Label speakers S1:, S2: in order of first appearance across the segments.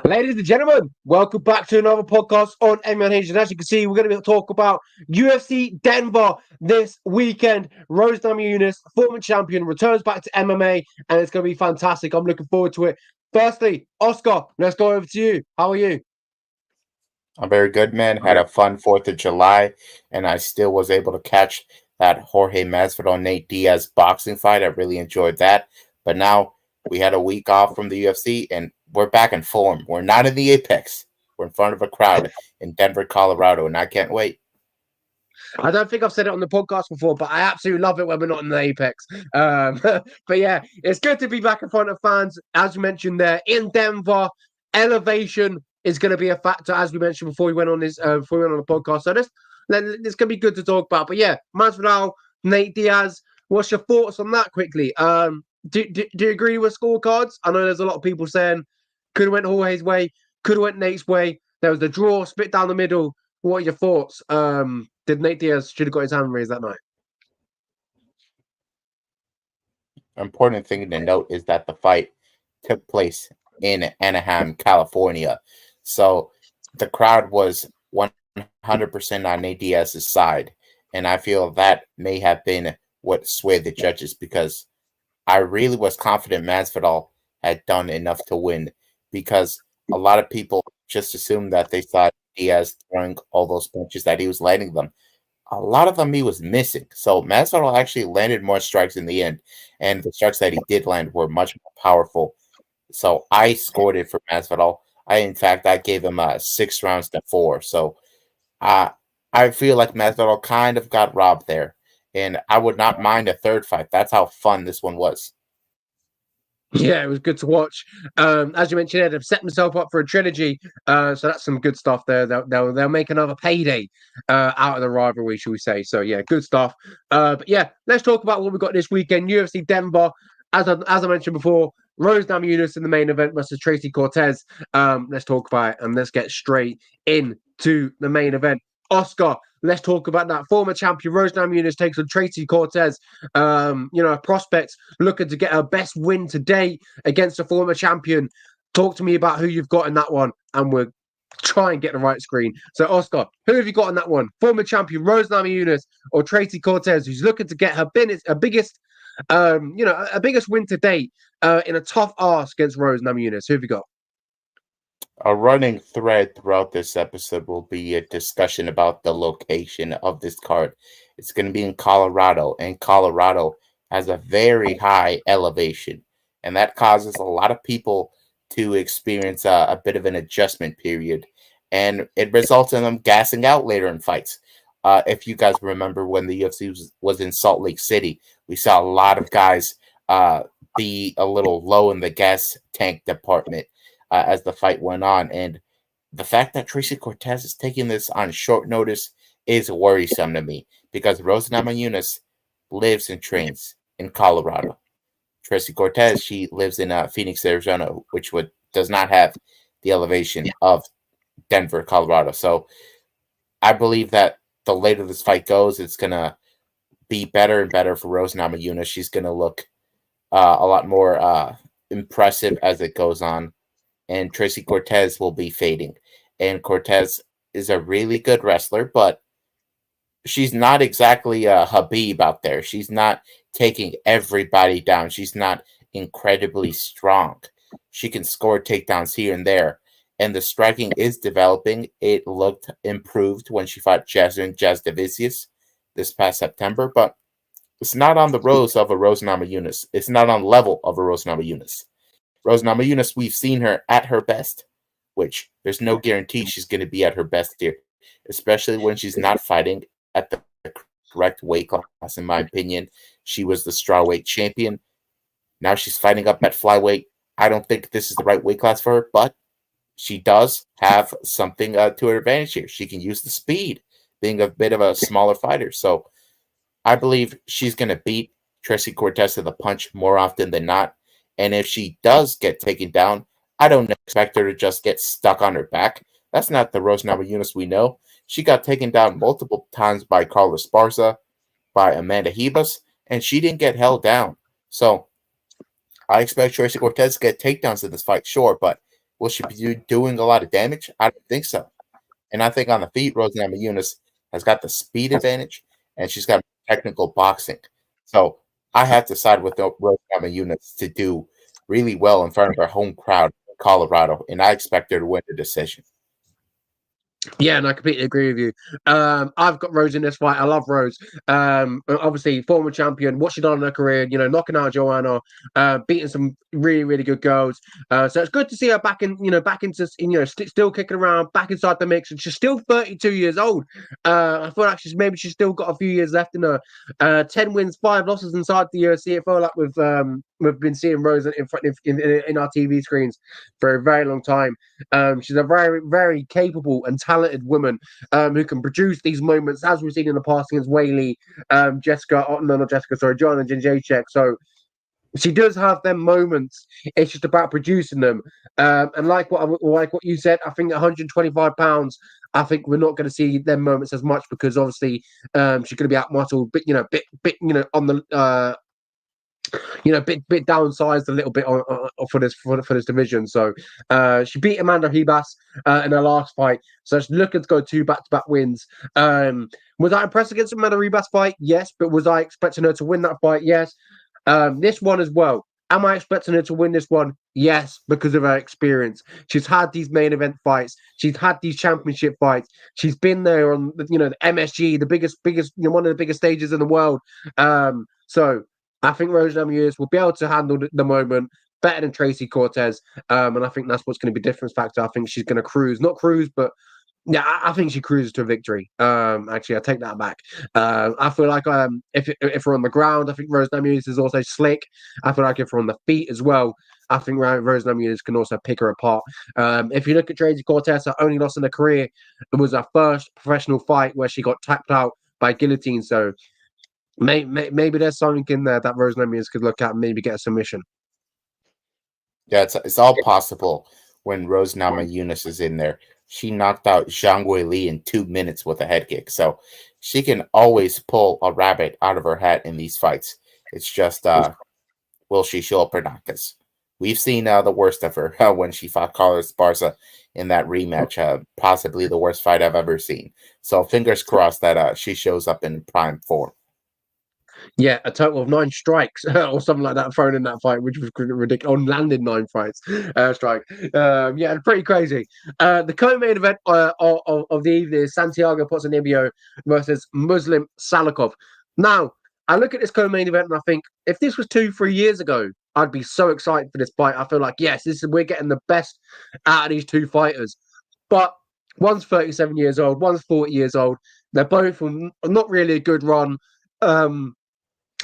S1: Ladies and gentlemen, welcome back to another podcast on MNH. And as you can see, we're going to be talking about UFC Denver this weekend. Rose Namajunas, former champion, returns back to MMA, and it's going to be fantastic. I'm looking forward to it. Firstly, Oscar, let's go over to you. How are you?
S2: I'm very good, man. Had a fun 4th of July, and I still was able to catch that Jorge Masvidal Nate Diaz boxing fight. I really enjoyed that. But now we had a week off from the UFC, and we're back in form. We're not in the Apex. We're in front of a crowd in Denver, Colorado, and I can't wait.
S1: I don't think I've said it on the podcast before, but I absolutely love it when we're not in the Apex. But yeah, it's good to be back in front of fans. As you mentioned there, in Denver, elevation is going to be a factor, as we mentioned before we went on before we went on the podcast. So this going to be good to talk about. But yeah, Masvidal, Nate Diaz, what's your thoughts on that quickly? Do you agree with scorecards? I know there's a lot of people saying could have went Jorge's way, could have went Nate's way. There was the draw, split down the middle. What are your thoughts? Did Nate Diaz should have got his hand raised that night?
S2: Important thing to note is that the fight took place in Anaheim, California. So the crowd was 100% on Nate Diaz's side. And I feel that may have been what swayed the judges because I really was confident Masvidal had done enough to win because a lot of people just assumed that they saw Diaz throwing all those punches that he was landing them. A lot of them he was missing. So Masvidal actually landed more strikes in the end, and the strikes that he did land were much more powerful. So I scored it for Masvidal. In fact, I gave him 6 rounds to 4. So uh, I feel like Masvidal kind of got robbed there, and I would not mind a third fight. That's how fun this one was.
S1: Yeah, it was good to watch. As you mentioned, they've set themselves up for a trilogy, so that's some good stuff there. They'll make another payday out of the rivalry, shall we say? So yeah, good stuff. But yeah, let's talk about what we got this weekend. UFC Denver, as I mentioned before, Rose Namajunas in the main event versus Tracy Cortez. Let's talk about it and let's get straight into the main event. Oscar, let's talk about that. Former champion Rose Namajunas takes on Tracy Cortez. A prospect looking to get her best win to date against a former champion. Talk to me about who you've got in that one, and we'll try and get the right screen. So, Oscar, who have you got in that one? Former champion Rose Namajunas or Tracy Cortez, who's looking to get her biggest, a biggest win to date in a tough ask against Rose Namajunas. Who have you got?
S2: A running thread throughout this episode will be a discussion about the location of this card. It's going to be in Colorado, and Colorado has a very high elevation, and that causes a lot of people to experience a bit of an adjustment period, and it results in them gassing out later in fights. If you guys remember when the UFC was in Salt Lake City, we saw a lot of guys be a little low in the gas tank department as the fight went on. And the fact that Tracy Cortez is taking this on short notice is worrisome to me because Rose Namajunas lives and trains in Colorado. Tracy Cortez, she lives in Phoenix, Arizona, which does not have the elevation of Denver, Colorado. So I believe that the later this fight goes, it's going to be better and better for Rose Namajunas. She's going to look a lot more impressive as it goes on. And Tracy Cortez will be fading. And Cortez is a really good wrestler, but she's not exactly a Habib out there. She's not taking everybody down. She's not incredibly strong. She can score takedowns here and there. And the striking is developing. It looked improved when she fought Jasmine Jasdavicius this past September, but it's not on the rose of a Rose Namajunas. It's not on the level of a Rose Namajunas. Rose Namajunas, we've seen her at her best, which there's no guarantee she's going to be at her best here, especially when she's not fighting at the correct weight class, in my opinion. She was the strawweight champion. Now she's fighting up at flyweight. I don't think this is the right weight class for her, but she does have something to her advantage here. She can use the speed, being a bit of a smaller fighter. So I believe she's going to beat Tracy Cortez to the punch more often than not. And if she does get taken down, I don't expect her to just get stuck on her back. That's not the Rose Namajunas we know. She got taken down multiple times by Carla Esparza, by Amanda Ribas, and she didn't get held down. So I expect Tracy Cortez to get takedowns in this fight, sure, but Will she be doing a lot of damage? I don't think so. And I think on the feet, Rose Namajunas has got the speed advantage, and she's got technical boxing. So I have to side with Rose Namajunas to do really well in front of her home crowd in Colorado, and I expect her to win the decision.
S1: Yeah, and I completely agree with you. I've got Rose in this fight. I love Rose. Obviously, former champion. What she done in her career, knocking out Joanna, beating some really, really good girls. So it's good to see her back back into, still kicking around, back inside the mix, and she's still 32 years old. I feel like she's still got a few years left in her. 10 wins, 5 losses inside the UFC. I feel like we've been seeing Rose in our TV screens for a very long time. She's a very, very capable and talented woman who can produce these moments, as we've seen in the past against Whaley, Joanna Jędrzejczyk. So she does have them moments. It's just about producing them. And like what you said, I think 125 pounds. I think we're not going to see them moments as much because obviously she's going to be outmuscled, on the bit downsized a little bit for this division. So she beat Amanda Ribas in her last fight. So she's looking to go 2 back-to-back wins. Was I impressed against Amanda Ribas fight? Yes. But was I expecting her to win that fight? Yes. This one as well. Am I expecting her to win this one? Yes, because of her experience. She's had these main event fights. She's had these championship fights. She's been there on the MSG, the biggest one of the biggest stages in the world. So I think Rose Namajunas will be able to handle the moment better than Tracy Cortez. And I think that's what's going to be difference factor. I think she's going to cruise, not cruise, but yeah, I think she cruises to a victory. Actually, I take that back. I feel like if we're on the ground, I think Rose Namajunas is also slick. I feel like if we're on the feet as well, I think Rose Namajunas can also pick her apart. If you look at Tracy Cortez, her only loss in her career, it was her first professional fight where she got tapped out by guillotine. So maybe there's something in there that Rose Namajunas could look at and maybe get a submission.
S2: Yeah, it's all possible when Rose Namajunas is in there. She knocked out Zhang Weili in 2 minutes with a head kick. So she can always pull a rabbit out of her hat in these fights. It's just, will she show up or not? Because we've seen the worst of her when she fought Carlos Barza in that rematch. Possibly the worst fight I've ever seen. So fingers crossed that she shows up in prime form.
S1: Yeah, a total of 9 strikes or something like that thrown in that fight, which was ridiculous. On landed 9 fights, strike. Yeah, pretty crazy. The co-main event of the evening is Santiago Ponzinibbio versus Muslim Salikov. Now, I look at this co-main event and I think if this was 2-3 years ago, I'd be so excited for this fight. I feel like yes, we're getting the best out of these 2 fighters, but one's 37 years old, one's 40 years old. They're both from not really a good run.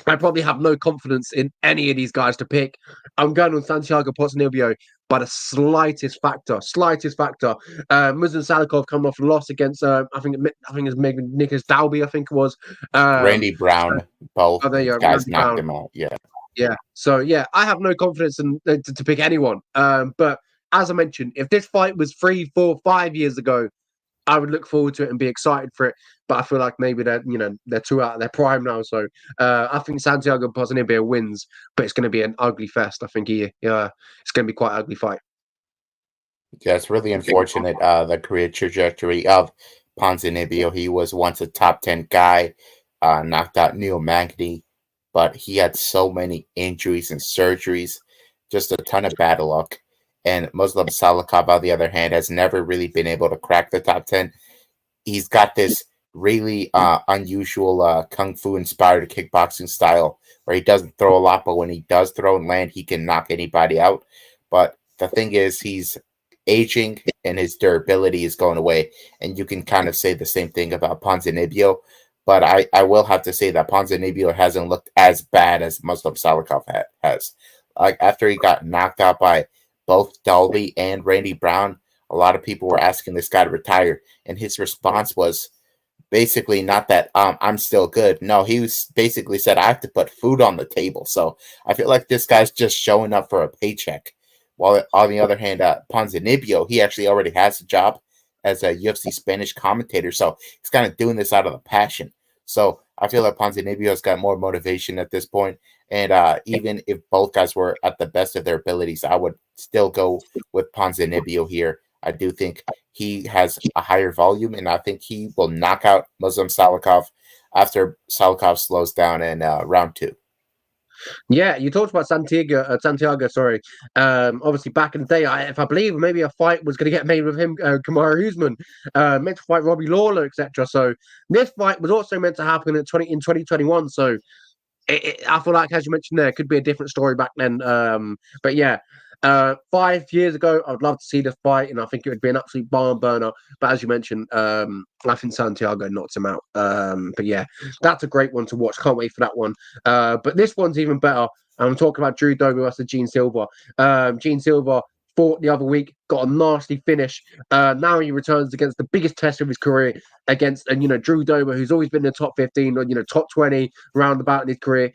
S1: I probably have no confidence in any of these guys to pick. I'm going on Santiago Ponzinibbio by the slightest factor. Muslim Salikov coming off a loss against I think it's maybe Nicholas Dalby. I think it was
S2: Randy Brown. Both guys knocked him out.
S1: Yeah. So yeah, I have no confidence in to pick anyone. But as I mentioned, if this fight was 3, 4, 5 years ago, I would look forward to it and be excited for it, but I feel like maybe they're too out of their prime now. So I think Santiago Ponzinibbio wins, but it's going to be an ugly fest. I think it's going to be quite an ugly fight.
S2: Yeah, it's really unfortunate the career trajectory of Ponzinibbio. He was once a top 10 guy, knocked out Neil Magny, but he had so many injuries and surgeries, just a ton of bad luck. And Muslim Salikov, on the other hand, has never really been able to crack the top 10. He's got this really unusual kung fu inspired kickboxing style where he doesn't throw a lot, but when he does throw and land, he can knock anybody out. But the thing is, he's aging and his durability is going away. And you can kind of say the same thing about Ponzinibbio. But I will have to say that Ponzinibbio hasn't looked as bad as Muslim Salikov has. Like after he got knocked out by both Dalby and Randy Brown, a lot of people were asking this guy to retire. And his response was basically not that I'm still good. No, he was basically said, I have to put food on the table. So I feel like this guy's just showing up for a paycheck. While on the other hand, Ponzinibbio, he actually already has a job as a UFC Spanish commentator. So he's kind of doing this out of a passion. So I feel like Ponzinibbio's got more motivation at this point. And even if both guys were at the best of their abilities, I would still go with Ponzinibbio here. I do think he has a higher volume, and I think he will knock out Muslim Salikov after Salikov slows down in round 2.
S1: Yeah, you talked about Santiago. Sorry. Obviously, back in the day, if I believe maybe a fight was going to get made with him, Kamaru Usman, meant to fight Robbie Lawler, etc. So this fight was also meant to happen in 2021. So I feel like, as you mentioned, there could be a different story back then. But yeah, 5 years ago, I'd love to see this fight, and I think it would be an absolute barn burner. But as you mentioned, I think Santiago knocks him out. But yeah, that's a great one to watch. Can't wait for that one. But this one's even better. I'm talking about Drew Dober versus Gene Silva. Gene Silva fought the other week, got a nasty finish. Now he returns against the biggest test of his career against, and Drew Dober, who's always been in the top 15 or top 20 roundabout in his career.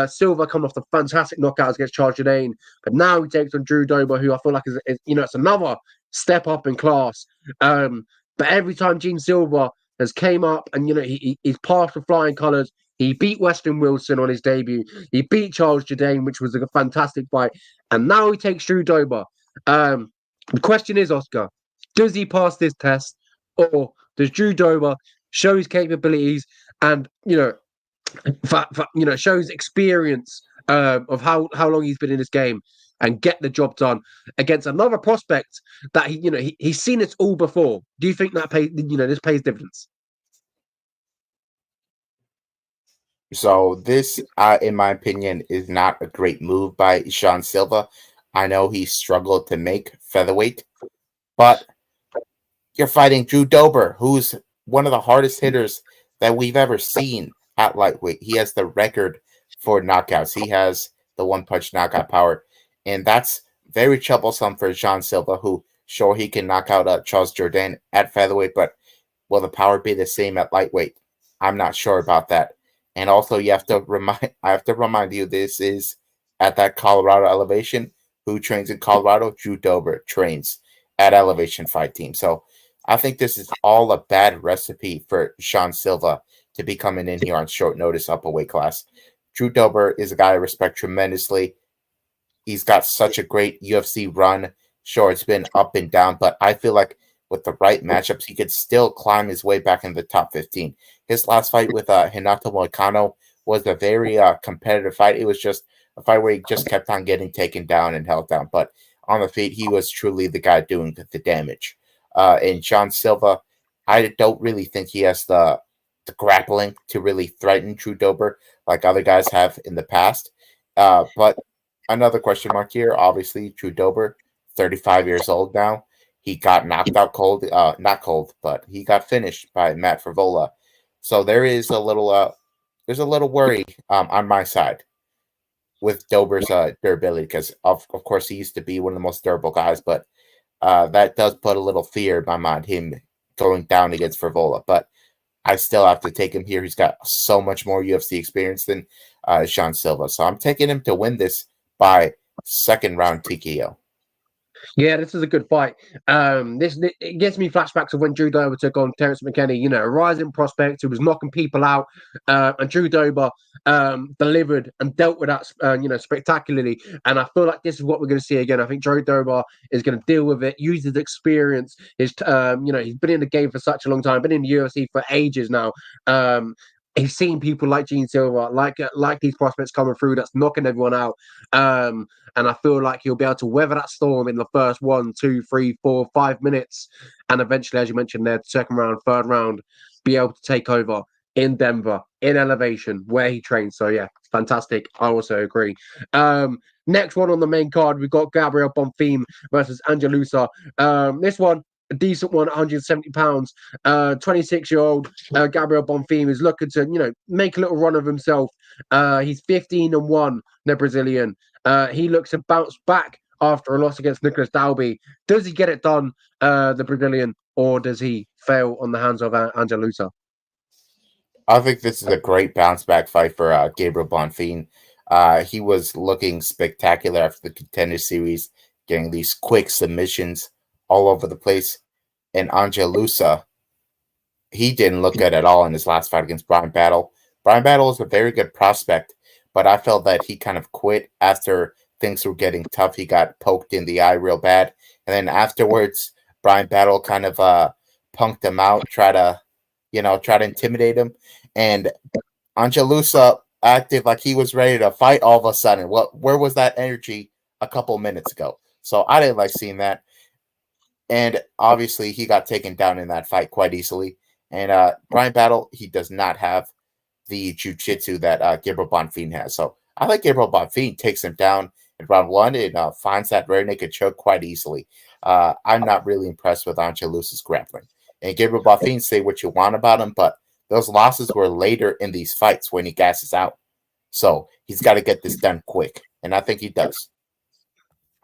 S1: Silva coming off the fantastic knockouts against Charles Jourdain, but now he takes on Drew Dober, who I feel like is it's another step up in class. But every time Gene Silva has came up and he's passed the flying colours. He beat Weston Wilson on his debut. He beat Charles Jourdain, which was a fantastic fight. And now he takes Drew Dober. The question is, Oscar, does he pass this test, or does Drew Dober show his capabilities and shows experience of how long he's been in this game and get the job done against another prospect that he's seen it all before? Do you think that this pays dividends?
S2: So this, in my opinion, is not a great move by Sean Silva. I know he struggled to make featherweight, but you're fighting Drew Dober, who's one of the hardest hitters that we've ever seen at lightweight. He has the record for knockouts. He has the one-punch knockout power, and that's very troublesome for Sean Silva, who, sure, he can knock out Charles Jourdain at featherweight, but will the power be the same at lightweight? I'm not sure about that. And also, I have to remind you, this is at that Colorado elevation. Who trains in Colorado? Drew Dober trains at Elevation Fight Team. So I think this is all a bad recipe for Sean Silva to be coming in here on short notice up a weight class. Drew Dober is a guy I respect tremendously. He's got such a great UFC run. Sure, it's been up and down, but I feel like with the right matchups, he could still climb his way back in the top 15. His last fight with Renato Moicano was a very competitive fight. It was just a fight where he just kept on getting taken down and held down. But on the feet, he was truly the guy doing the damage. And Sean Silva, I don't really think he has the grappling to really threaten Drew Dober like other guys have in the past. But another question mark here, obviously, Drew Dober, 35 years old now. He got knocked out cold, not cold, but he got finished by Matt Frevola. So there is a little, there's a little worry on my side with Dober's durability, because of course he used to be one of the most durable guys, but that does put a little fear in my mind, him going down against Frevola. But I still have to take him here. He's got so much more UFC experience than Sean Silva. So I'm taking him to win this by second round TKO.
S1: Yeah, this is a good fight. It gets me flashbacks of when Drew Dober took on Terrence McKinney, a rising prospect who was knocking people out, and Drew Dober delivered and dealt with that, spectacularly. And I feel like this is what we're going to see again. I think Drew Dober is going to deal with it, use his experience. He's been in the game for such a long time, been in the UFC for ages now. He's seen people like Gene Silva, like these prospects coming through that's knocking everyone out. And I feel like he'll be able to weather that storm in the first 1, 2, 3, 4, 5 minutes. And eventually, as you mentioned there, second round, third round, be able to take over in Denver, in Elevation, where he trains. So, yeah, fantastic. I also agree. Next one on the main card, we've got Gabriel Bonfim versus Angelusa. This one, a decent one, 170 pounds. 26-year-old Gabriel Bonfim is looking to, make a little run of himself. He's 15-1, the Brazilian. He looks to bounce back after a loss against Nicholas Dalby. Does he get it done, the Brazilian, or does he fail on the hands of Angelusa?
S2: I think this is a great bounce back fight for Gabriel Bonfim. He was looking spectacular after the Contender Series, getting these quick submissions all over the place. And Angelusa, he didn't look good at all in his last fight against Brian Battle. Brian Battle is a very good prospect, but I felt that he kind of quit after things were getting tough. He got poked in the eye real bad, and then afterwards, Brian Battle kind of punked him out, try to intimidate him, and Angelusa acted like he was ready to fight all of a sudden. Where was that energy a couple minutes ago? So I didn't like seeing that. And obviously, he got taken down in that fight quite easily. And Brian Battle, he does not have the jiu-jitsu that Gabriel Bonfim has. So I think Gabriel Bonfim takes him down in round one and finds that rear naked choke quite easily. I'm not really impressed with Angelusa's grappling. And Gabriel Bonfim, say what you want about him, but those losses were later in these fights when he gasses out. So he's got to get this done quick. And I think he does.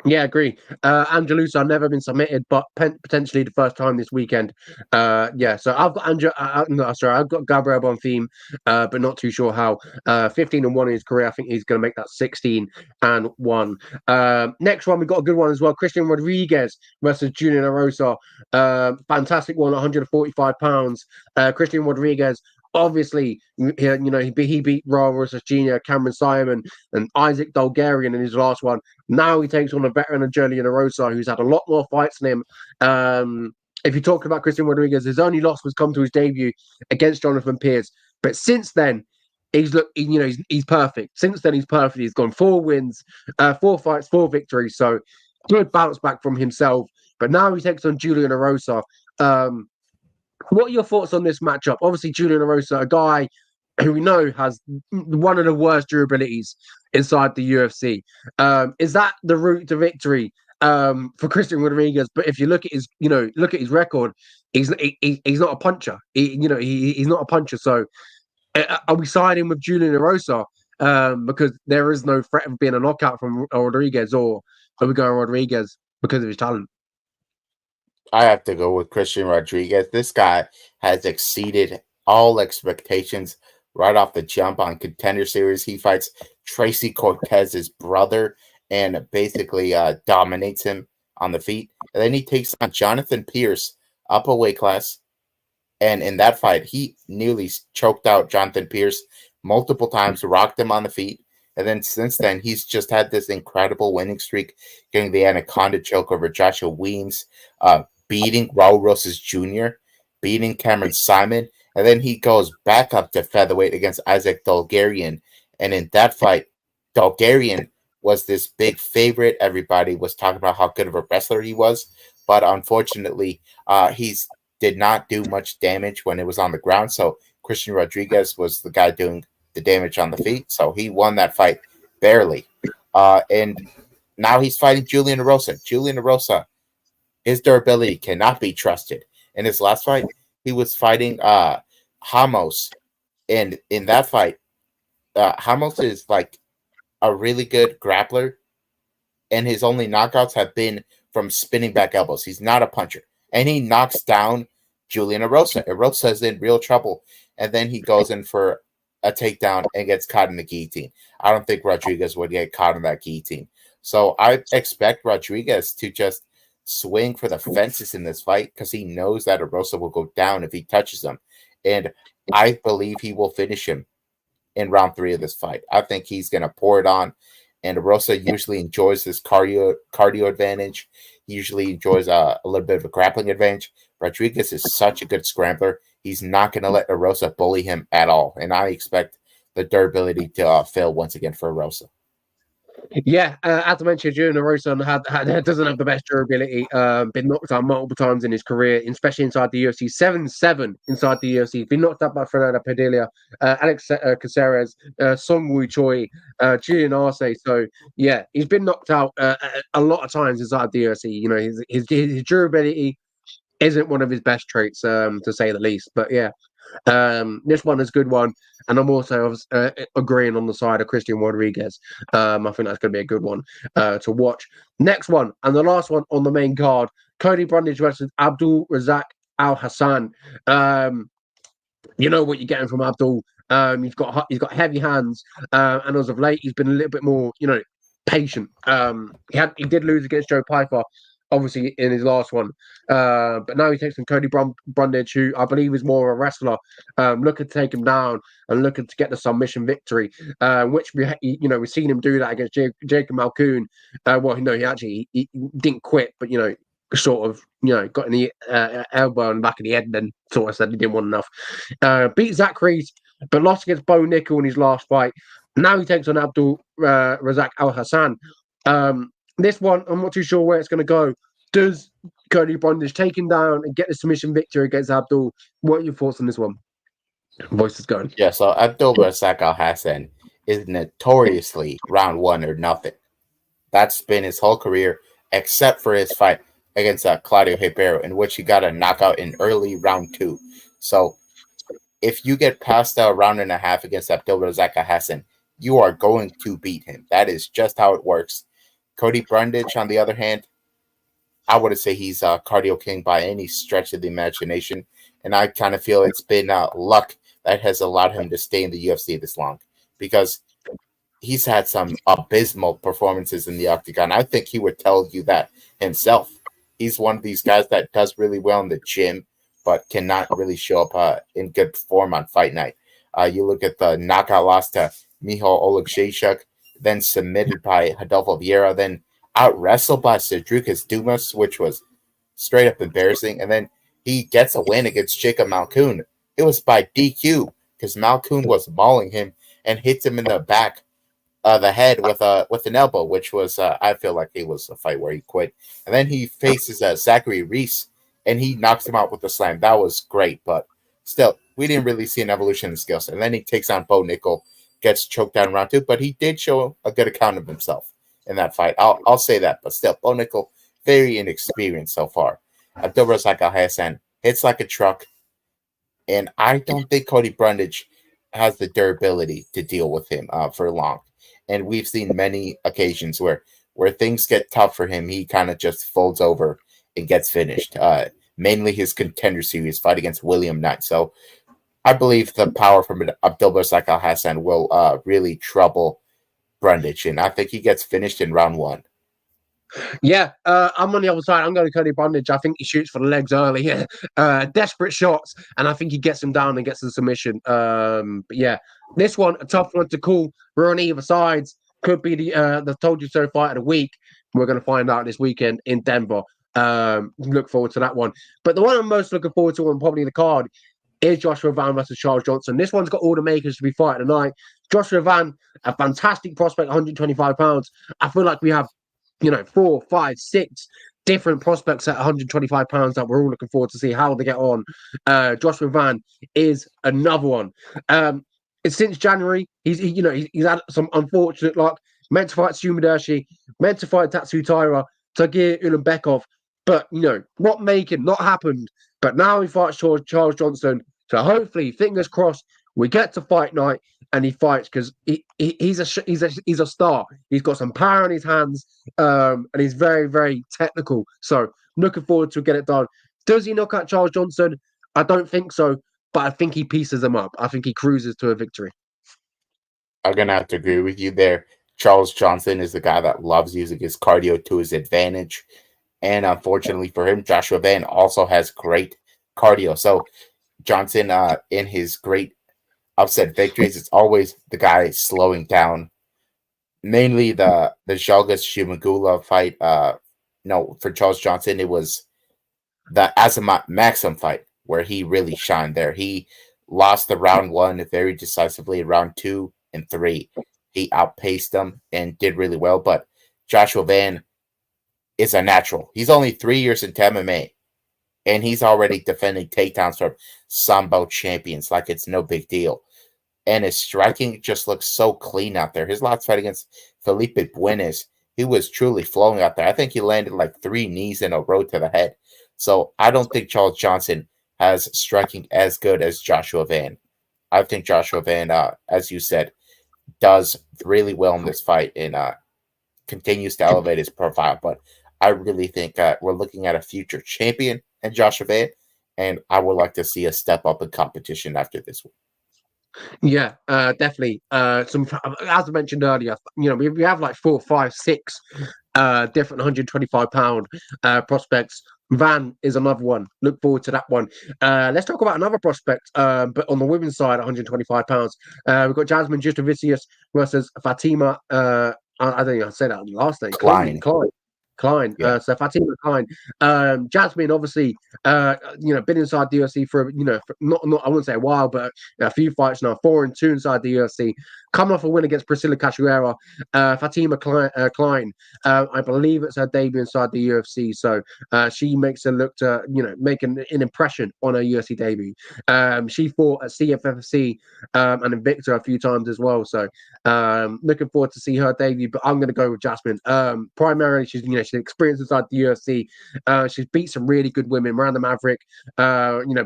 S1: Yeah, agree. Angelusa, I've never been submitted, but potentially the first time this weekend. Yeah, so I've got I've got Gabriel Bonfim, but not too sure how. 15-1 in his career. I think he's going to make that 16-1. Next one, we got a good one as well. Christian Rodriguez versus Julian Erosa. Fantastic one, 145 pounds. Christian Rodriguez. Obviously, he beat Raul Jr., Cameron Simon, and Isaac Dolgarian in his last one. Now he takes on a veteran of Julian Erosa, who's had a lot more fights than him. If you talk about Christian Rodriguez, his only loss was come to his debut against Jonathan Pierce. But since then, he's perfect. Since then, he's perfect. He's gone 4 wins, 4 fights, 4 victories. So good bounce back from himself. But now he takes on Julian Erosa. What are your thoughts on this matchup? Obviously, Julian Erosa, a guy who we know has one of the worst durabilities inside the UFC. Is that the route to victory for Christian Rodriguez? But if you look at his record, he's not a puncher. He's not a puncher. So, are we siding with Julian Erosa because there is no threat of being a knockout from Rodriguez, or are we going Rodriguez because of his talent?
S2: I have to go with Christian Rodriguez. This guy has exceeded all expectations right off the jump on Contender Series. He fights Tracy Cortez's brother and basically dominates him on the feet. And then he takes on Jonathan Pierce up a weight class. And in that fight, he nearly choked out Jonathan Pierce multiple times, rocked him on the feet. And then since then, he's just had this incredible winning streak, getting the Anaconda choke over Joshua Weems, beating Raul Rosas Jr., beating Cameron Simon, and then he goes back up to featherweight against Isaac Dolgarian. And in that fight, Dolgarian was this big favorite. Everybody was talking about how good of a wrestler he was, but unfortunately, he did not do much damage when it was on the ground. So Christian Rodriguez was the guy doing the damage on the feet. So he won that fight barely. And now he's fighting Julian Erosa. Julian Erosa, his durability cannot be trusted. In his last fight, he was fighting Ramos. And in that fight, Ramos is like a really good grappler. And his only knockouts have been from spinning back elbows. He's not a puncher. And he knocks down Julian Erosa. Erosa is in real trouble. And then he goes in for a takedown and gets caught in the guillotine. I don't think Rodriguez would get caught in that guillotine. So I expect Rodriguez to just swing for the fences in this fight because he knows that Erosa will go down if he touches him. And I believe he will finish him in round 3 of this fight. I think he's going to pour it on. And Erosa usually enjoys this cardio advantage. He usually enjoys a little bit of a grappling advantage. Rodriguez is such a good scrambler. He's not going to let Erosa bully him at all. And I expect the durability to fail once again for Erosa.
S1: Yeah, as I mentioned, Julian Erosa doesn't have the best durability. Been knocked out multiple times in his career, especially inside the UFC. 7-7 inside the UFC. Been knocked out by Fernando Padilla, Alex Caceres, Song Woo Choi, Julian Arce. So yeah, he's been knocked out a lot of times inside the UFC. You know, his durability isn't one of his best traits, to say the least. But yeah, this one is a good one, and I'm also agreeing on the side of Christian Rodriguez. I think that's going to be a good one to watch. Next one, and the last one on the main card: Cody Brundage versus Abdul Razak Al Hassan. You know what you're getting from Abdul. He's got heavy hands, and as of late, he's been a little bit more, patient. He did lose against Joe Piper. obviously in his last one. But now he takes on Cody Brundage, who I believe is more of a wrestler, looking to take him down and looking to get the submission victory, which we've seen him do that against Jacob Malkoon. He didn't quit, but sort of got in the elbow and back of the head, and then sort of said he didn't want enough. Beat Zach Reese, but lost against Bo Nickel in his last fight. Now he takes on Abdul Razak Al Hassan. This one, I'm not too sure where it's going to go. Does Cody Brundage take him down and get the submission victory against Abdul? What are your thoughts on this one? Voice is going.
S2: Yeah, so Abdul Razak Al Hassan is notoriously round one or nothing. That's been his whole career, except for his fight against Claudio Ribeiro, in which he got a knockout in early round 2. So if you get past a round and a half against Abdul Razak Al Hassan, you are going to beat him. That is just how it works. Cody Brundage, on the other hand, I wouldn't say he's a cardio king by any stretch of the imagination. And I kind of feel it's been luck that has allowed him to stay in the UFC this long, because he's had some abysmal performances in the octagon. I think he would tell you that himself. He's one of these guys that does really well in the gym, but cannot really show up in good form on fight night. You look at the knockout loss to Michal Oleksiejczuk, then submitted by Rodolfo Vieira, then out-wrestled by Cedric Dumas, which was straight up embarrassing. And then he gets a win against Jacob Malkoon. It was by DQ, because Malkoon was mauling him and hits him in the back of the head with an elbow, which was, I feel like it was a fight where he quit. And then he faces Zachary Reese, and he knocks him out with a slam. That was great, but still, we didn't really see an evolution in skills. And then he takes on Bo Nickel, gets choked down in round 2, but he did show a good account of himself in that fight. I'll say that, but still, Bo Nickel, very inexperienced so far. Abdul Razak Al Hassan hits like a truck, and I don't think Cody Brundage has the durability to deal with him for long. And we've seen many occasions where things get tough for him, he kind of just folds over and gets finished. Mainly his Contender Series fight against William Knight. So I believe the power from Abdul Razak Al Hassan will really trouble Brundage, and I think he gets finished in round 1.
S1: Yeah, I'm on the other side. I'm going to Cody Brundage. I think he shoots for the legs early. Desperate shots, and I think he gets him down and gets the submission. But yeah, this one, a tough one to call. We're on either sides. Could be the Told You So fight of the week. We're going to find out this weekend in Denver. Look forward to that one. But the one I'm most looking forward to, and probably the card, is Joshua Van versus Charles Johnson. This one's got all the makers to be fighting tonight. Joshua Van, a fantastic prospect, 125 pounds. I feel like we have 4, 5, 6 different prospects at 125 pounds that we're all looking forward to see how they get on. Joshua Van is another one. Since January, he's had some unfortunate luck. Meant to fight Sumidashi, meant to fight Tatsu Taira, Tagir Ulanbekov, but not happened. But now he fights Charles Johnson. So hopefully, fingers crossed, we get to fight night and he fights, because he's a star. He's got some power in his hands, and he's very, very technical. So looking forward to get it done. Does he knock out Charles Johnson? I don't think so, but I think he pieces him up. I think he cruises to a victory.
S2: I'm going to have to agree with you there. Charles Johnson is the guy that loves using his cardio to his advantage. And unfortunately for him, Joshua Van also has great cardio. So Johnson, in his great upset victories, it's always the guy slowing down. Mainly the Zhalgas Shimagula fight. For Charles Johnson, it was the Azamat Maxim fight where he really shined there. He lost the round 1 very decisively. Round 2 and 3, he outpaced them and did really well. But Joshua Van is a natural. He's only 3 years into MMA, and he's already defending takedowns from Sambo champions like it's no big deal. And his striking just looks so clean out there. His last fight against Felipe Buenas, he was truly flowing out there. I think he landed like 3 knees in a row to the head. So I don't think Charles Johnson has striking as good as Joshua Van. I think Joshua Van, as you said, does really well in this fight and continues to elevate his profile. But I really think we're looking at a future champion in Joshua Van, and I would like to see a step up in competition after this one.
S1: Yeah, definitely. As I mentioned earlier, we have like 4, 5, 6 different 125-pound prospects. Van is another one. Look forward to that one. Let's talk about another prospect, but on the women's side, 125 pounds. We've got Jasmine Justavicius versus Fatima. I don't think I said that last name.
S2: Klein.
S1: Klein.
S2: Yeah.
S1: So Fatima Klein. Jasmine, obviously, been inside the UFC for not I wouldn't say a while, but a few fights now. 4-2 inside the UFC. Coming off a win against Priscilla Cachoeira. Fatima Klein. I believe it's her debut inside the UFC, so she makes her look to make an impression on her UFC debut. She fought at CFFC and Invicta a few times as well, so looking forward to see her debut. But I'm going to go with Jasmine. Primarily, she's experienced inside the UFC. She's beat some really good women. Miranda Maverick,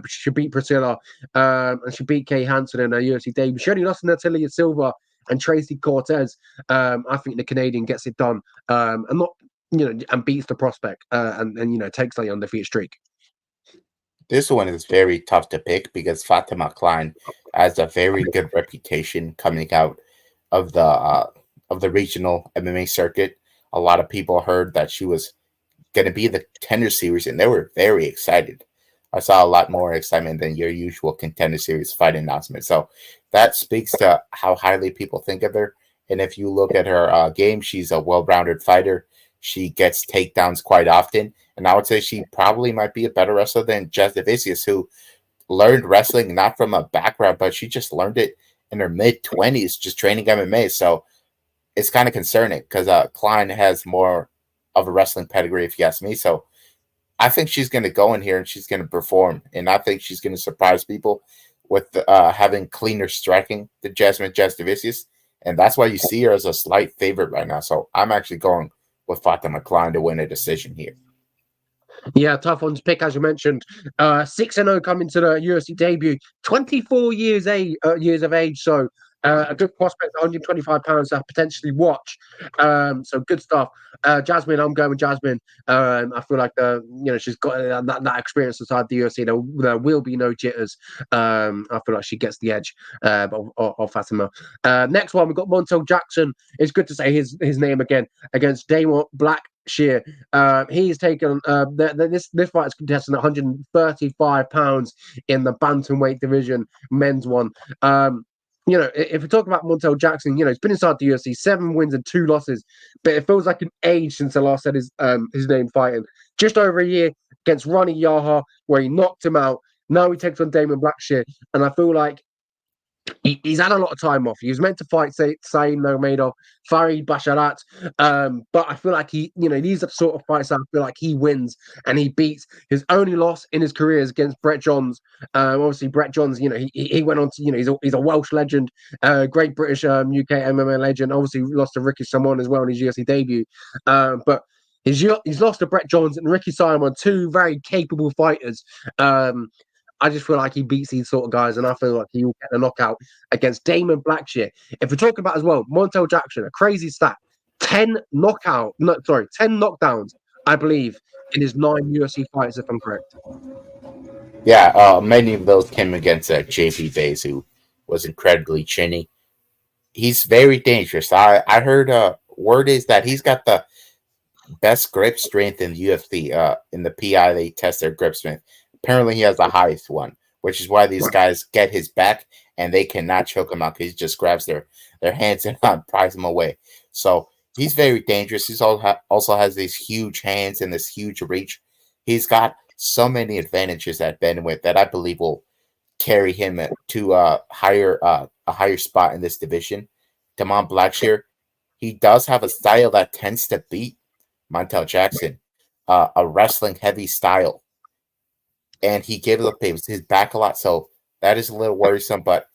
S1: she beat Priscilla, and she beat Kay Hansen in her UFC debut. She only lost to Natalia Silva and Tracy Cortez. I think the Canadian gets it done, and not and beats the prospect, and takes the undefeated streak.
S2: This one is very tough to pick because Fatima Klein has a very good reputation coming out of the regional MMA circuit. A lot of people heard that she was going to be the Contender Series, and they were very excited. I saw a lot more excitement than your usual Contender Series fight announcement. So that speaks to how highly people think of her. And if you look at her game, she's a well-rounded fighter. She gets takedowns quite often. And I would say she probably might be a better wrestler than Jasdavicius, who learned wrestling not from a background, but she just learned it in her mid-20s, just training MMA. So it's kind of concerning because Klein has more of a wrestling pedigree, if you ask me. So I think she's going to go in here and she's going to perform. And I think she's going to surprise people with having cleaner striking than Jasmine Jasdavicius. And that's why you see her as a slight favorite right now. So I'm actually going with Fatima Klein to win a decision here.
S1: Yeah, tough one to pick, as you mentioned. 6-0 coming to the UFC debut. 24 years of age, so a good prospect, 125 pounds to potentially watch. So good stuff. Jasmine, I'm going with Jasmine. I feel like she's got that experience inside the UFC. There will be no jitters. I feel like she gets the edge of Fatima. Next one, we've got Montel Jackson. It's good to say his name again against Damon Blackshear. He's taken this fight is contesting 135 pounds in the bantamweight division, men's one. If we talk about Montel Jackson, he's been inside the UFC, 7 wins and 2 losses, but it feels like an age since I last said his name fighting. Just over a year against Ronnie Yaha, where he knocked him out. Now he takes on Damon Blackshear, and I feel like he's had a lot of time off. He was meant to fight Saeed Nurmagomedov, Farid Basharat, but I feel like these are the sort of fights that I feel like he wins and he beats. His only loss in his career is against Brett Johns. Obviously, Brett Johns, he went on to, he's a Welsh legend, great British UK MMA legend. Obviously, lost to Ricky Simon as well in his UFC debut, but he's lost to Brett Johns and Ricky Simon, 2 very capable fighters. I just feel like he beats these sort of guys, and I feel like he will get a knockout against Damon Blackshear. If we're talking about as well, Montel Jackson, a crazy stat, 10 knockdowns, I believe, in his 9 UFC fights, if I'm correct.
S2: Yeah, many of those came against JP Bays, who was incredibly chinny. He's very dangerous. I heard word is that he's got the best grip strength in the UFC. In the PI, they test their grip strength. Apparently, he has the highest one, which is why these guys get his back and they cannot choke him out because he just grabs their hands and pries them away. So he's very dangerous. He also has these huge hands and this huge reach. He's got so many advantages at bantamweight that I believe will carry him to a higher spot in this division. Damon Blackshear, he does have a style that tends to beat Montel Jackson, a wrestling heavy style. And he gives up his back a lot, so that is a little worrisome. But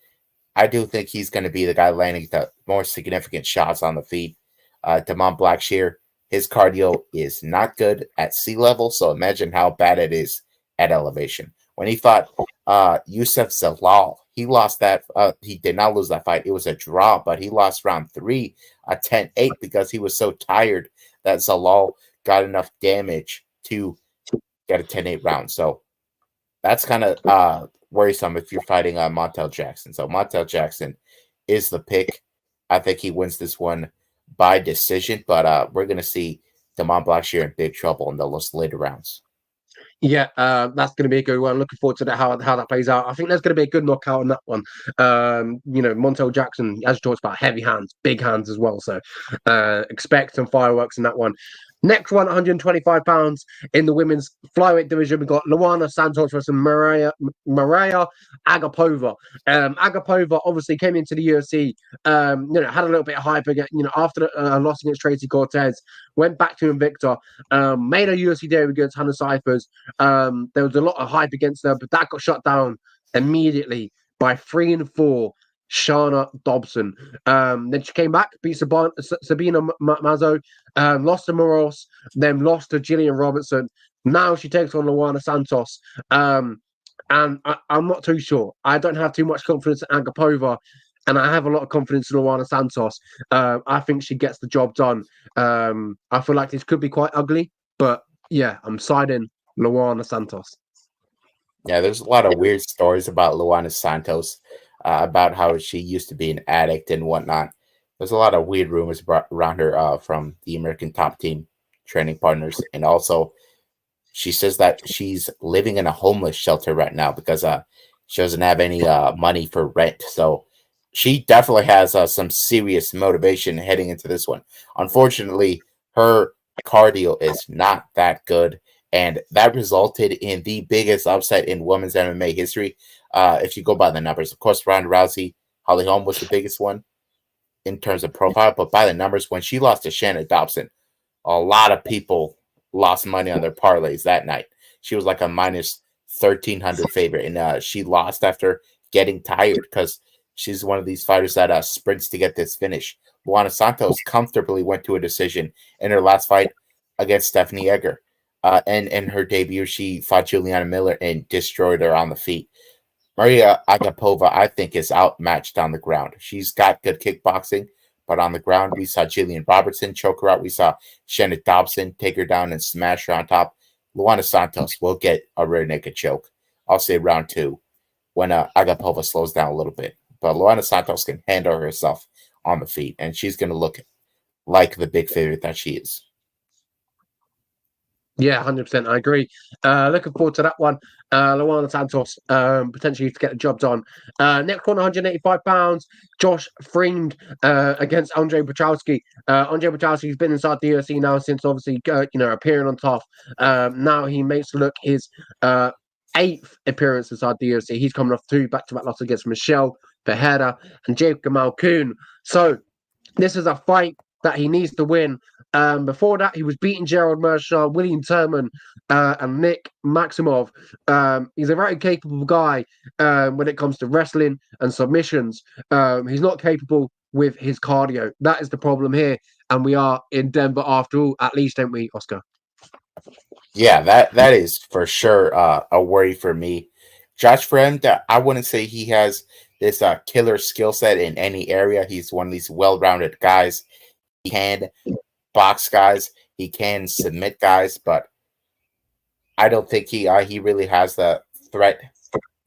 S2: I do think he's going to be the guy landing the more significant shots on the feet. Damon Blackshear, his cardio is not good at sea level, so imagine how bad it is at elevation. When he fought Youssef Zalal, he lost that. He did not lose that fight. It was a draw, but he lost round 3, a 10-8, because he was so tired that Zalal got enough damage to get a 10-8 round. So that's kind of worrisome if you're fighting Montel Jackson. So Montel Jackson is the pick. I think he wins this one by decision, but we're going to see the Mont Blanchet in big trouble in those later rounds.
S1: Yeah, that's going to be a good one. Looking forward to how that plays out. I think there's going to be a good knockout on that one. Montel Jackson, as you talked about, heavy hands, big hands as well. So expect some fireworks in that one. Next one, 125 pounds in the women's flyweight division. We've got Luana Santos versus Maria Agapova. Agapova obviously came into the UFC, had a little bit of hype again, after the loss against Tracy Cortez, went back to Invicta, made a UFC debut against Hannah Cyphers. There was a lot of hype against her, but that got shut down immediately by 3-4 Shana Dobson. Then she came back, beat Sabina Mazo, lost to Moros, then lost to Gillian Robertson. Now she takes on Luana Santos. And I'm not too sure. I don't have too much confidence in Agapova, and I have a lot of confidence in Luana Santos. I think she gets the job done. I feel like this could be quite ugly, but yeah, I'm siding Luana Santos.
S2: Yeah, there's a lot of weird stories about Luana Santos, about how she used to be an addict and whatnot. There's a lot of weird rumors around her from the American Top Team training partners, and also she says that she's living in a homeless shelter right now because she doesn't have any money for rent. So she definitely has some serious motivation heading into this one. Unfortunately, her cardio is not that good, and that resulted in the biggest upset in women's MMA history. If you go by the numbers, of course, Ronda Rousey, Holly Holm was the biggest one in terms of profile, but by the numbers, when she lost to Shannon Dobson, a lot of people lost money on their parlays that night. She was like a minus 1,300 favorite, and she lost after getting tired because she's one of these fighters that sprints to get this finish. Luana Santos comfortably went to a decision in her last fight against Stephanie Egger. And in her debut, she fought Juliana Miller and destroyed her on the feet. Maria Agapova, I think, is outmatched on the ground. She's got good kickboxing, but on the ground, we saw Jillian Robertson choke her out. We saw Shannon Dobson take her down and smash her on top. Luana Santos will get a rear naked choke. I'll say round 2 when Agapova slows down a little bit. But Luana Santos can handle herself on the feet, and she's going to look like the big favorite that she is.
S1: Yeah, 100%. I agree. Looking forward to that one. Luana Santos, potentially to get the job done. Next one, 185 pounds. Josh Freund against Andre Petrowski. Andre Petrowski's been inside the UFC now since obviously appearing on top. Now he makes look his 8th appearance inside the UFC. He's coming off 2 back-to-back losses against Michelle Pereira and Jake Malkoon. So this is a fight that he needs to win. Before that, he was beating Gerald Mershaw, William Turman, and Nick Maximov. He's a very capable guy when it comes to wrestling and submissions. He's not capable with his cardio. That is the problem here. And we are in Denver after all, at least, don't we, Oscar?
S2: Yeah, that is for sure a worry for me. Josh Friend, I wouldn't say he has this killer skill set in any area. He's one of these well-rounded guys. He can box guys, he can submit guys, but I don't think he really has the threat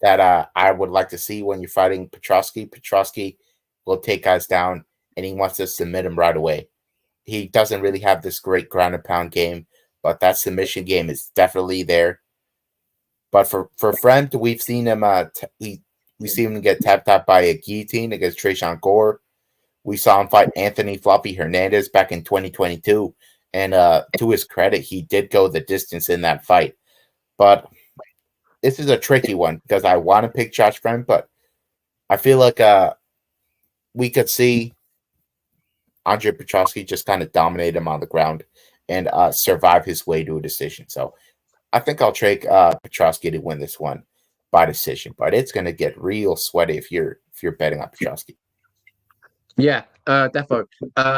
S2: that I would like to see when you're fighting Petrowski. Petrowski will take guys down, and he wants to submit them right away. He doesn't really have this great ground and pound game, but that submission game is definitely there. But for Friend, we've seen him we see him get tapped out by a guillotine against Trayshawn Gore. We saw him fight Anthony Floppy Hernandez back in 2022. And to his credit, he did go the distance in that fight. But this is a tricky one because I want to pick Josh Friend, but I feel like we could see Andre Petrowski just kind of dominate him on the ground and survive his way to a decision. So I think I'll take Petrowski to win this one by decision. But it's going to get real sweaty if you're betting on Petrowski.
S1: Yeah, defo.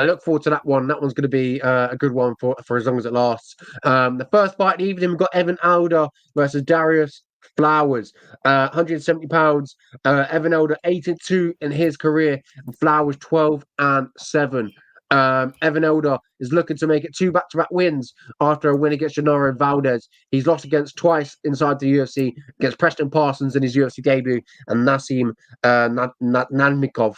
S1: Look forward to that one. That one's going to be a good one for as long as it lasts. The first fight of the evening, we've got Evan Alder versus Darius Flowers. 170 pounds. Evan Alder 8-2 in his career. Flowers 12-7. Evan Elder is looking to make it 2 back-to-back wins after a win against Gennaro Valdez. He's lost against twice inside the UFC, against Preston Parsons in his UFC debut and Nassim Nanmikov,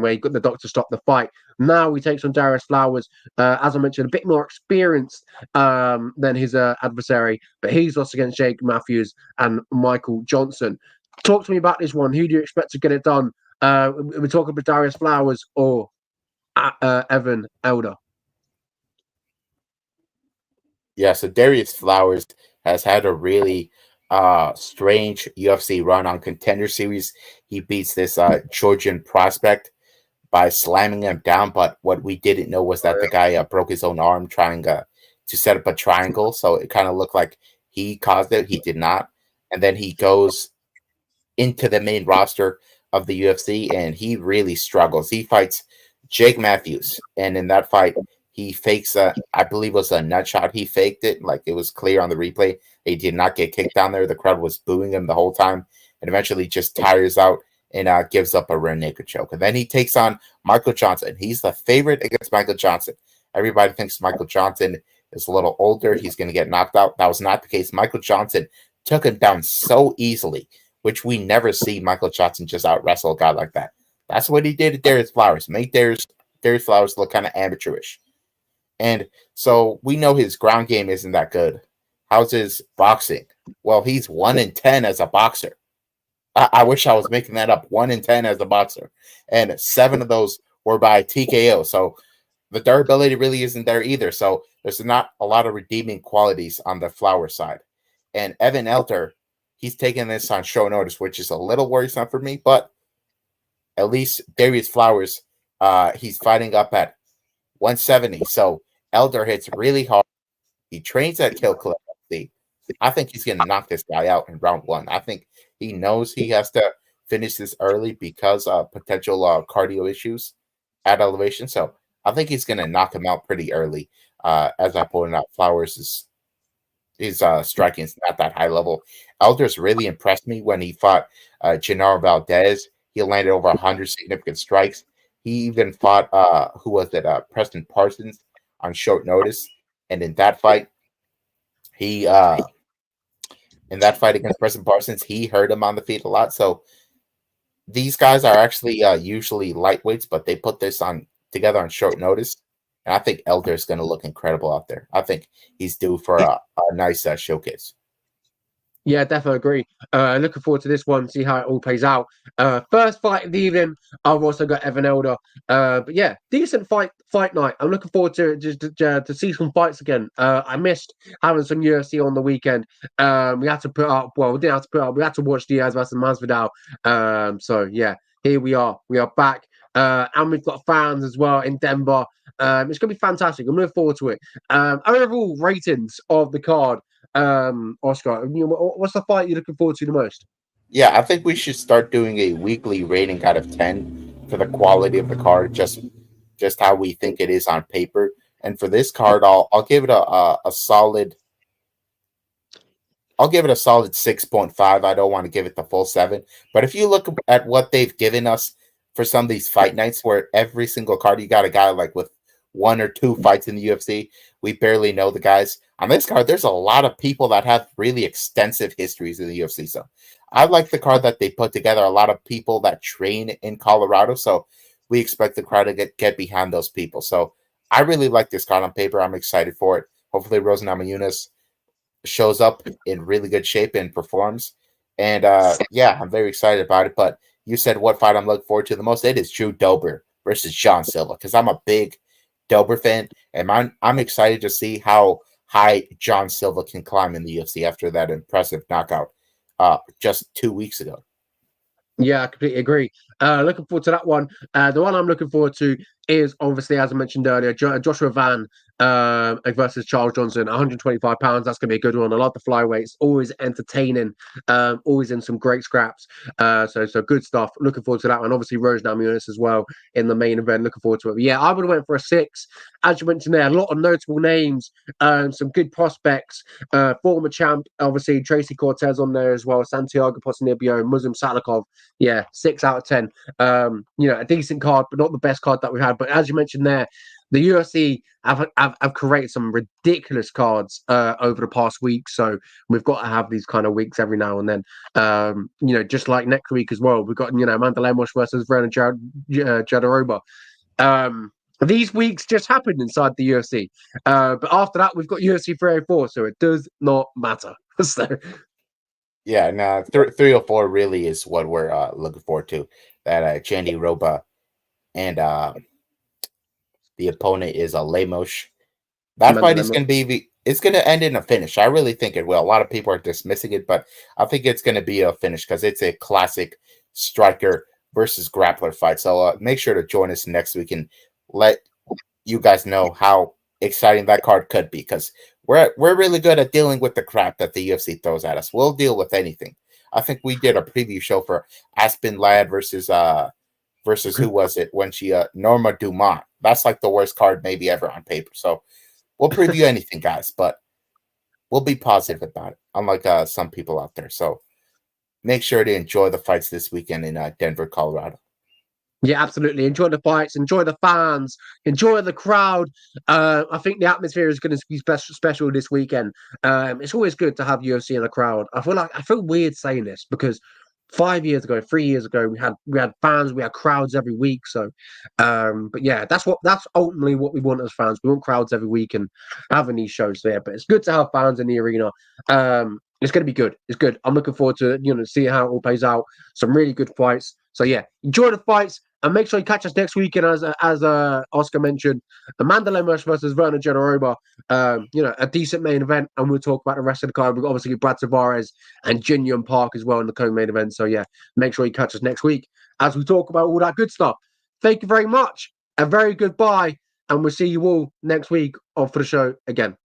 S1: where he got the doctor to stop the fight. Now he takes on Darius Flowers, as I mentioned, a bit more experienced than his adversary, but he's lost against Jake Matthews and Michael Johnson. Talk to me about this one. Who do you expect to get it done? We're talking about Darius Flowers or Evan Elder.
S2: Yeah, so Darius Flowers has had a really strange UFC run on Contender Series. He beats this Georgian prospect by slamming him down, but what we didn't know was that the guy broke his own arm trying to set up a triangle, so it kind of looked like he caused it. He did not. And then he goes into the main roster of the UFC, and he really struggles. He fights Jake Matthews, and in that fight, he fakes I believe it was a nut shot. He faked it, like it was clear on the replay. He did not get kicked down there. The crowd was booing him the whole time, and eventually just tires out and gives up a rear naked choke. And then he takes on Michael Johnson. He's the favorite against Michael Johnson. Everybody thinks Michael Johnson is a little older. He's going to get knocked out. That was not the case. Michael Johnson took him down so easily, which we never see Michael Johnson just out wrestle a guy like that. That's what he did to Darius Flowers. Make Darius Flowers look kind of amateurish. And so we know his ground game isn't that good. How's his boxing? Well, he's 1-10 as a boxer. I wish I was making that up. 1-10 as a boxer. And 7 of those were by TKO. So the durability really isn't there either. So there's not a lot of redeeming qualities on the Flower side. And Evan Elder, he's taking this on short notice, which is a little worrisome for me. But at least Darius Flowers, he's fighting up at 170. So Elder hits really hard. He trains at Kill Clip. I think he's going to knock this guy out in round 1. I think he knows he has to finish this early because of potential cardio issues at elevation. So I think he's going to knock him out pretty early. As I pointed out, Flowers his striking is not that high level. Elder's really impressed me when he fought Gennaro Valdez. He landed over 100 significant strikes. He even fought Preston Parsons on short notice, and in that fight, against Preston Parsons, he hurt him on the feet a lot. So these guys are actually usually lightweights, but they put this together on short notice. And I think Elder is going to look incredible out there. I think he's due for a nice showcase.
S1: Yeah, definitely agree. Looking forward to this one, see how it all plays out. First fight of the evening, I've also got Evan Elder. But yeah, decent fight night. I'm looking forward to see some fights again. I missed having some UFC on the weekend. We had to put up, well, we didn't have to put up, we had to watch Diaz versus Masvidal. So yeah, here we are. We are back. And we've got fans as well in Denver. It's going to be fantastic. I'm looking forward to it. Overall ratings of the card, Oscar, what's the fight you're looking forward to the most?
S2: Yeah, I think we should start doing a weekly rating out of 10 for the quality of the card, just how we think it is on paper. And for this card, I'll give it a solid. I'll give it a solid 6.5. I don't want to give it the full 7. But if you look at what they've given us for some of these fight nights, where every single card you got a guy like with 1 or 2 fights in the UFC, we barely know the guys. On this card, there's a lot of people that have really extensive histories in the UFC. So I like the card that they put together. A lot of people that train in Colorado. So we expect the crowd to get behind those people. So I really like this card on paper. I'm excited for it. Hopefully Rose Namajunas shows up in really good shape and performs. And yeah, I'm very excited about it. But you said what fight I'm looking forward to the most? It is Drew Dober versus John Silva, because I'm a big Dober fan, and I'm excited to see how high John Silva can climb in the UFC after that impressive knockout just 2 weeks ago.
S1: Yeah, I completely agree. Looking forward to that one. The one I'm looking forward to is obviously, as I mentioned earlier, Joshua Van versus Charles Johnson, 125 pounds. That's going to be a good one. I love the flyweights, always entertaining, always in some great scraps. So good stuff. Looking forward to that one. Obviously, Rose Namajunas as well in the main event. Looking forward to it. But yeah, I would have went for a 6. As you mentioned there, a lot of notable names, some good prospects. Former champ, obviously Tracy Cortez on there as well. Santiago Ponzinibbio, Muslim Salikov. Yeah, 6 out of 10. again. A decent card, but not the best card that we had. But as you mentioned there, the UFC have created some ridiculous cards over the past week. So we've got to have these kind of weeks every now and then. Just like next week as well, we've got Amanda Lemos versus Verna Jadoroba. These weeks just happened inside the UFC. But after that, we've got UFC 304, so it does not matter. So.
S2: Yeah, no, 304 really is what we're looking forward to. That Jandy Roba and the opponent is a Lemos. That fight is going to be. It's going to end in a finish. I really think it will. A lot of people are dismissing it, but I think it's going to be a finish because it's a classic striker versus grappler fight. So make sure to join us next week and let you guys know how exciting that card could be, because we're really good at dealing with the crap that the UFC throws at us. We'll deal with anything. I think we did a preview show for Aspen Ladd versus who was it when she Norma Dumont. That's like the worst card maybe ever on paper. So we'll preview anything, guys, but we'll be positive about it, unlike some people out there. So make sure to enjoy the fights this weekend in Denver, Colorado.
S1: Yeah, absolutely. Enjoy the fights, enjoy the fans, enjoy the crowd. I think the atmosphere is going to be special this weekend. It's always good to have UFC in the crowd. I feel weird saying this because 3 years ago, we had fans, we had crowds every week. So, but yeah, that's ultimately what we want as fans. We want crowds every week and having these shows there. But it's good to have fans in the arena. It's going to be good. It's good. I'm looking forward to see how it all plays out. Some really good fights. So yeah, enjoy the fights and make sure you catch us next weekend. As Oscar mentioned, Amanda Lemos versus Verna Jadoroba. A decent main event, and we'll talk about the rest of the card. We've got obviously Brad Tavares and Jin Yun Park as well in the co-main event. So yeah, make sure you catch us next week as we talk about all that good stuff. Thank you very much. A very goodbye, and we'll see you all next week on for the show again.